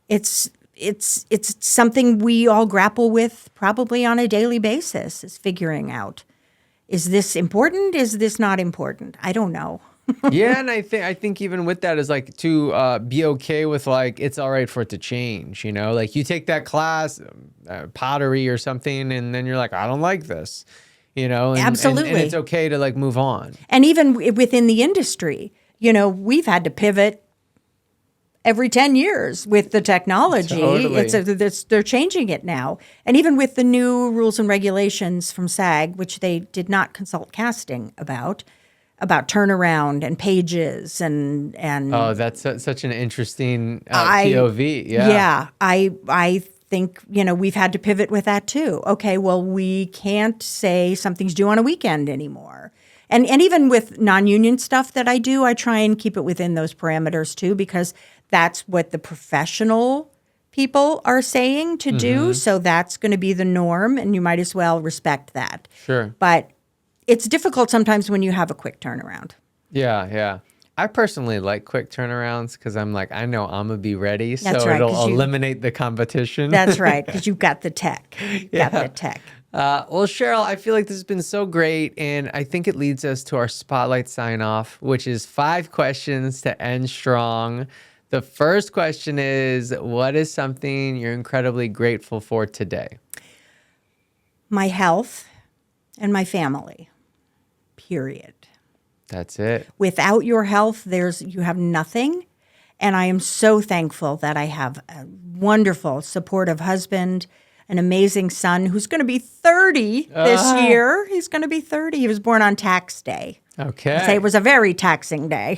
It's something we all grapple with probably on a daily basis, is figuring out, is this important? Is this not important? I don't know. Yeah, and I think even with that is like to be okay with like it's all right for it to change, like you take that class, pottery or something, and then you're like, I don't like this, and, Absolutely. and it's okay to like move on. And even within the industry, we've had to pivot every 10 years with the technology. Totally. They're changing it now. And even with the new rules and regulations from SAG, which they did not consult casting about turnaround and pages and Oh, that's such an interesting POV. Yeah, I think we've had to pivot with that too. Okay, well, we can't say something's due on a weekend anymore. And even with non-union stuff that I do, I try and keep it within those parameters too, because that's what the professional people are saying to do. So that's going to be the norm, and you might as well respect that. Sure. But it's difficult sometimes when you have a quick turnaround. Yeah. I personally like quick turnarounds because I'm like, I know I'm going to be ready. That's so right, it'll eliminate the competition. That's right, because you've got the tech. Yeah. Got the tech. Well, Cheryl, I feel like this has been so great, and I think it leads us to our spotlight sign-off, which is 5 questions to end strong. The first question is, what is something you're incredibly grateful for today? My health and my family, period. That's it. Without your health, you have nothing. And I am so thankful that I have a wonderful, supportive husband, an amazing son who's going to be 30 this year. He's going to be 30. He was born on tax day. Okay. I'd say it was a very taxing day.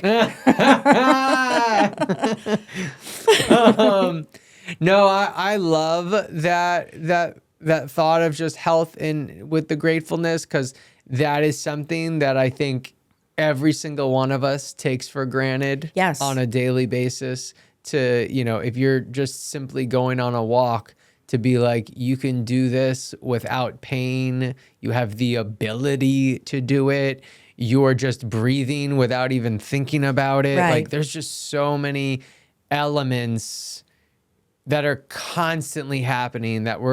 No, I love that thought of just health and with the gratefulness, because that is something that I think every single one of us takes for granted on a daily basis. To, if you're just simply going on a walk, to be like, you can do this without pain. You have the ability to do it. You're just breathing without even thinking about it. Right. Like there's just so many elements that are constantly happening that we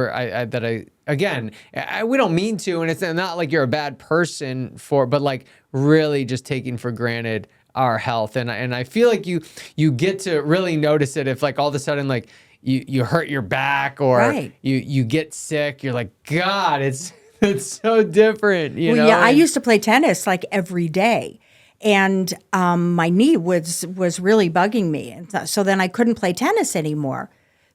don't mean to, and it's not like you're a bad person but like really just taking for granted our health. And I feel like you get to really notice it if like all of a sudden like you hurt your back or you get sick, you're like, God, it's so different, Well, yeah, I used to play tennis like every day, and my knee was really bugging me, and so then I couldn't play tennis anymore.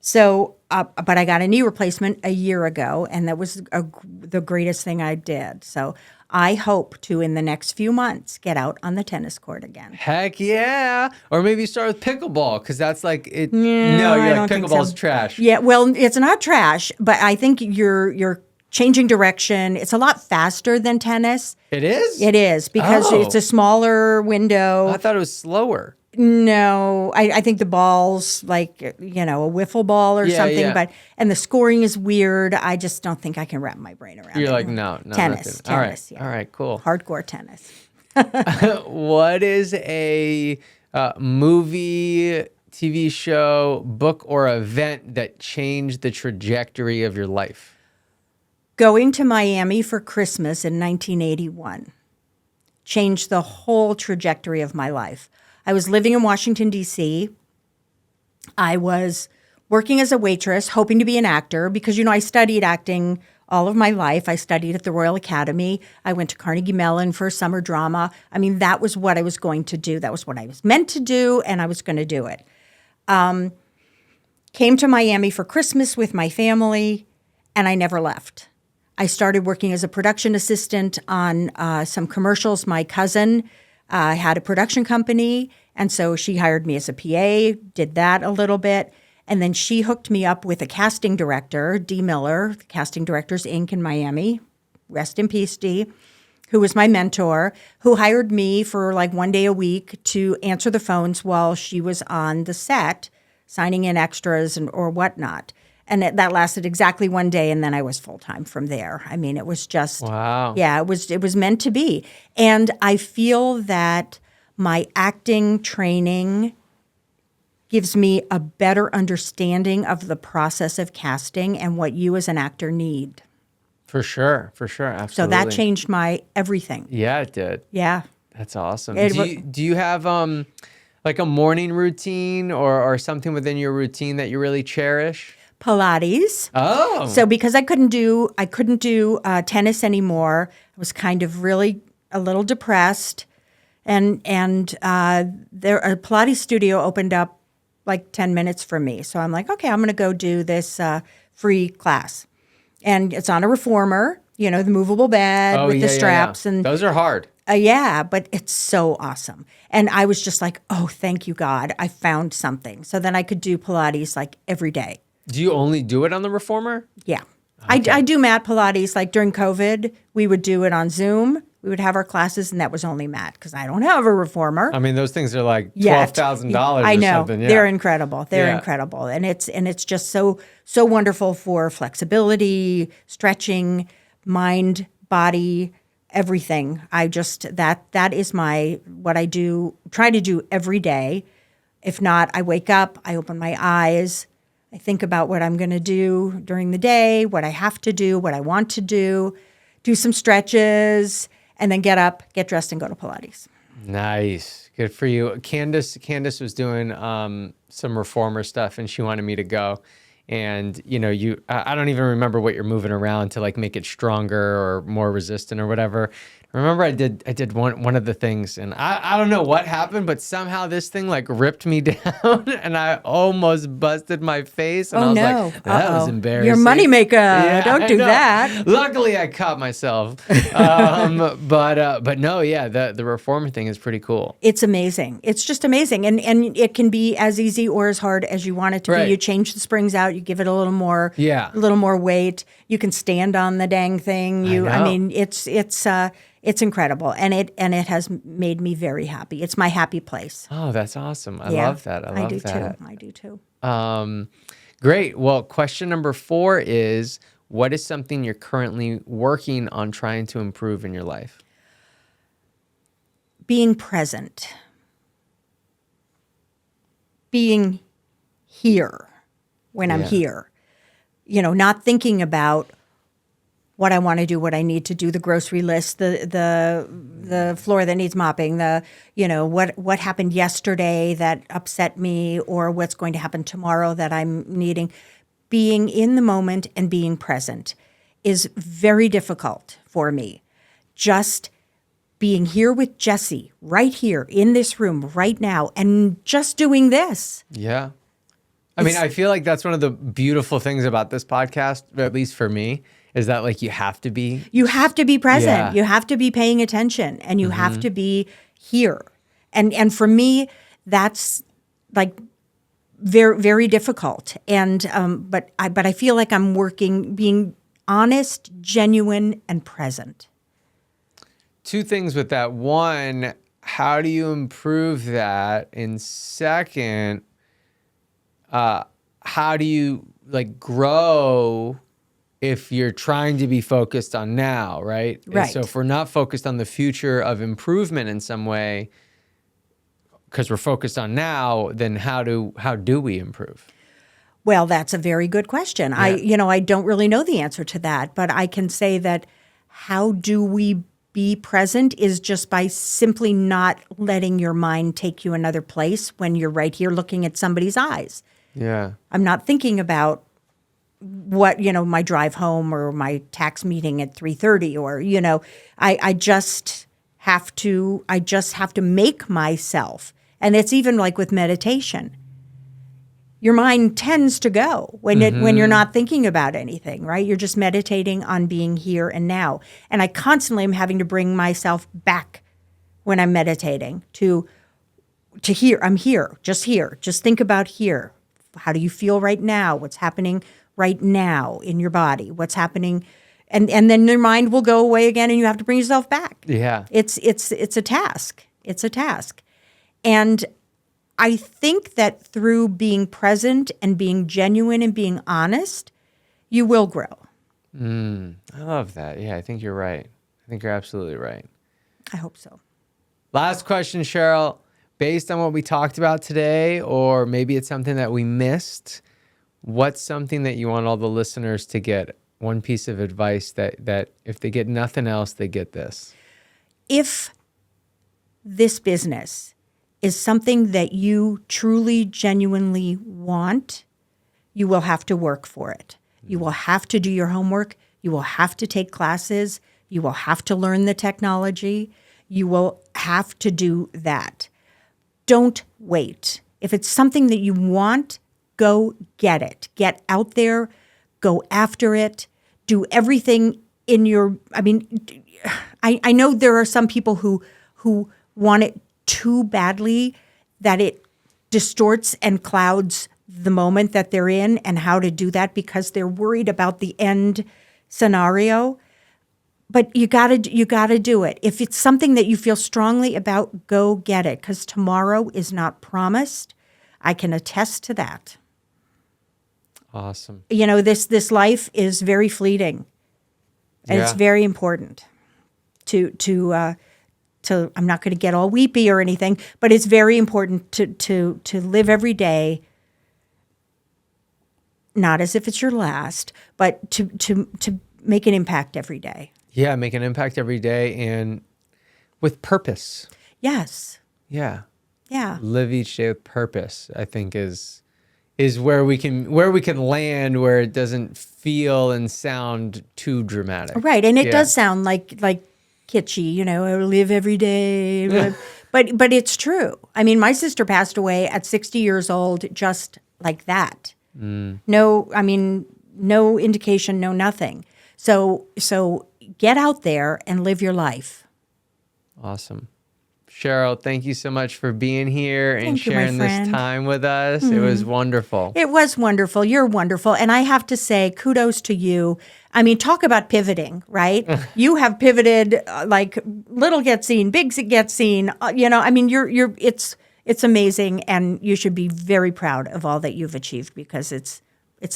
So, but I got a knee replacement a year ago, and that was the greatest thing I did. So I hope to, in the next few months, get out on the tennis court again. Heck yeah. Or maybe start with pickleball, because that's like it. Yeah, No, I you're don't like, think pickleball's so. trash. Yeah, well, it's not trash, but I think you're changing direction. It's a lot faster than tennis. It is? It is, because Oh. it's a smaller window. I thought it was slower. No, I think the ball's like, a wiffle ball or Yeah, something, yeah. and the scoring is weird. I just don't think I can wrap my brain around it. You're like, no, tennis, nothing. All right. tennis, yeah. All right, cool. Hardcore tennis. What is a movie, TV show, book, or event that changed the trajectory of your life? Going to Miami for Christmas in 1981 changed the whole trajectory of my life. I was living in Washington, D.C. I was working as a waitress, hoping to be an actor because, I studied acting all of my life. I studied at the Royal Academy. I went to Carnegie Mellon for summer drama. I mean, that was what I was going to do. That was what I was meant to do, and I was going to do it. Came to Miami for Christmas with my family, and I never left. I started working as a production assistant on some commercials. My cousin had a production company, and so she hired me as a PA, did that a little bit, and then she hooked me up with a casting director, Dee Miller, Casting Directors Inc. in Miami, rest in peace, Dee, who was my mentor, who hired me for like one day a week to answer the phones while she was on the set, signing in extras or whatnot. And that lasted exactly one day, and then I was full-time from there. I mean, it was just, Wow. yeah, it was meant to be. And I feel that my acting training gives me a better understanding of the process of casting and what you as an actor need. For sure, absolutely. So that changed my everything. Yeah, it did. Yeah. That's awesome. It Do you have like a morning routine or something within your routine that you really cherish? Pilates. Oh. So because I couldn't do tennis anymore, I was kind of really a little depressed, and there a Pilates studio opened up like 10 minutes from me. So I'm like, okay, I'm going to go do this free class, and it's on a reformer, the movable bed with the straps, and those are hard. yeah, but it's so awesome. And I was just like, oh, thank you, God, I found something. So then I could do Pilates like every day. Do you only do it on the reformer? Yeah. Okay. I do mat Pilates. Like during COVID, we would do it on Zoom. We would have our classes, and that was only mat because I don't have a reformer. I mean, those things are like Yet. $12,000 I know. or something. Yeah. They're incredible. They're Yeah. incredible. And it's just so wonderful for flexibility, stretching, mind, body, everything. I just that is what I do, try to do every day. If not, I wake up, I open my eyes, I think about what I'm going to do during the day, what I have to do, what I want to do some stretches, and then get up, get dressed, and go to Pilates. Nice. Good for you. Candace was doing some reformer stuff, and she wanted me to go. And I don't even remember what you're moving around to like make it stronger or more resistant or whatever. Remember I did one of the things, and I don't know what happened, but somehow this thing like ripped me down and I almost busted my face. And I was like, that was embarrassing. Your moneymaker. Yeah, Don't do I know. that. Luckily I caught myself. But no, yeah, the reformer thing is pretty cool. It's amazing. It's just amazing. And it can be as easy or as hard as you want it to Right. be. You change the springs out, you give it a little more weight. You can stand on the dang thing. I mean, it's incredible, and it has made me very happy. It's my happy place. Oh, that's awesome. I love that. I do too. I do too. Great. Well, question number 4 is, what is something you're currently working on trying to improve in your life? Being present. Being here when I'm here. Not thinking about what I want to do, what I need to do, the grocery list, the floor that needs mopping, what happened yesterday that upset me, or what's going to happen tomorrow that I'm needing. Being in the moment and being present is very difficult for me. Just being here with Jessie, right here in this room right now, and just doing this. Yeah. I mean, I feel like that's one of the beautiful things about this podcast, at least for me, is that like you have to be present. Yeah. You have to be paying attention, and you have to be here. And for me, that's like very, very difficult. And but I feel like I'm working, being honest, genuine, and present. Two things with that. One, how do you improve that? And second, how do you like grow if you're trying to be focused on now, right? Right. And so if we're not focused on the future of improvement in some way, because we're focused on now, then how do we improve? Well, that's a very good question. Yeah. I don't really know the answer to that, but I can say that how do we be present is just by simply not letting your mind take you another place when you're right here looking at somebody's eyes. Yeah. I'm not thinking about what, my drive home or my tax meeting at 3:30 or, I just have to make myself. And it's even like with meditation. Your mind tends to go when you're not thinking about anything, right? You're just meditating on being here and now. And I constantly am having to bring myself back when I'm meditating to here. I'm here. Just think about here. How do you feel right now? What's happening right now in your body? What's happening? And then your mind will go away again and you have to bring yourself back. Yeah. It's a task. It's a task. And I think that through being present and being genuine and being honest, you will grow. I love that. Yeah, I think you're right. I think you're absolutely right. I hope so. Last question, Cheryl. Based on what we talked about today, or maybe it's something that we missed, what's something that you want all the listeners to get? One piece of advice that if they get nothing else, they get this. If this business is something that you truly, genuinely want, you will have to work for it. You will have to do your homework. You will have to take classes. You will have to learn the technology. You will have to do that. Don't wait. If it's something that you want, go get it. Get out there, go after it, do everything in your, I know there are some people who want it too badly that it distorts and clouds the moment that they're in and how to do that because they're worried about the end scenario. But you gotta do it. If it's something that you feel strongly about, go get it, because tomorrow is not promised. I can attest to that. Awesome. This life is very fleeting, and it's very important to. I'm not going to get all weepy or anything, but it's very important to live every day, not as if it's your last, but to make an impact every day. Yeah, make an impact every day and with purpose. Yes. Yeah. Yeah. Live each day with purpose, I think is where we can land, where it doesn't feel and sound too dramatic. Right. And it does sound like kitschy, I live every day. But it's true. I mean, my sister passed away at 60 years old just like that. No indication, no nothing. So get out there and live your life. Awesome. Cheryl, thank you so much for being here and Thank you, my sharing this friend. time with us. It was wonderful. It was wonderful. You're wonderful. And I have to say, kudos to you. I mean, talk about pivoting, right? You have pivoted like little Get Scene, big Get Scene. It's amazing. And you should be very proud of all that you've achieved because it's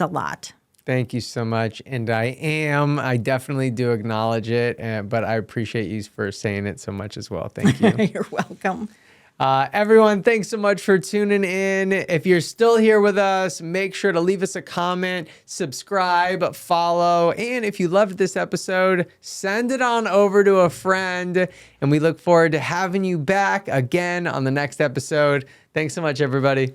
a lot. Thank you so much. And I definitely do acknowledge it, but I appreciate you for saying it so much as well. Thank you. You're welcome. Everyone, thanks so much for tuning in. If you're still here with us, make sure to leave us a comment, subscribe, follow, and if you loved this episode, send it on over to a friend. And we look forward to having you back again on the next episode. Thanks so much, everybody.